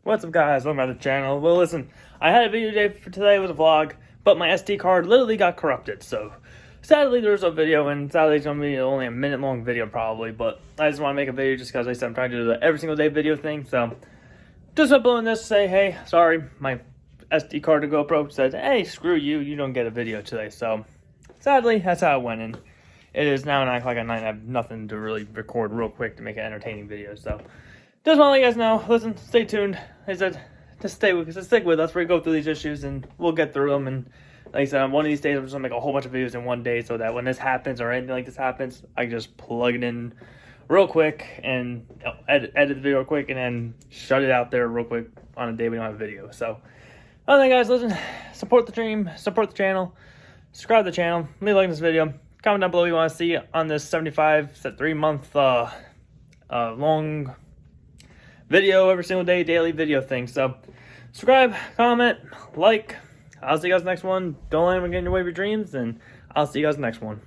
What's up, guys? Welcome back to the channel. Well, listen, I had a video today for today with a vlog, but my SD card literally got corrupted. So sadly, there's no video, and sadly, it's gonna be only a minute-long video probably. But I just want to make a video just because, like I said, I'm trying to do the every single day video thing. So just uploading this to say, hey, sorry, my SD card to GoPro said, hey, screw you, you don't get a video today. So sadly, that's how it went in. It is now 9 o'clock at night. I have nothing to really record real quick to make an entertaining video. So just want to let you guys know, listen, stay tuned. I said, just stick with us. We go through these issues and we'll get through them. And like I said, on one of these days, I'm just going to make a whole bunch of videos in one day so that when this happens or anything like this happens, I can just plug it in real quick and edit the video real quick and then shut it out there real quick on a day we don't have a video. So, other than that, guys, listen, support the stream, support the channel, subscribe to the channel, leave a like in this video, comment down below what you want to see on this 3-month long video every single day, daily video thing. So subscribe, comment, like. I'll see you guys next one. Don't let anyone get in your way of your dreams, and I'll see you guys next one.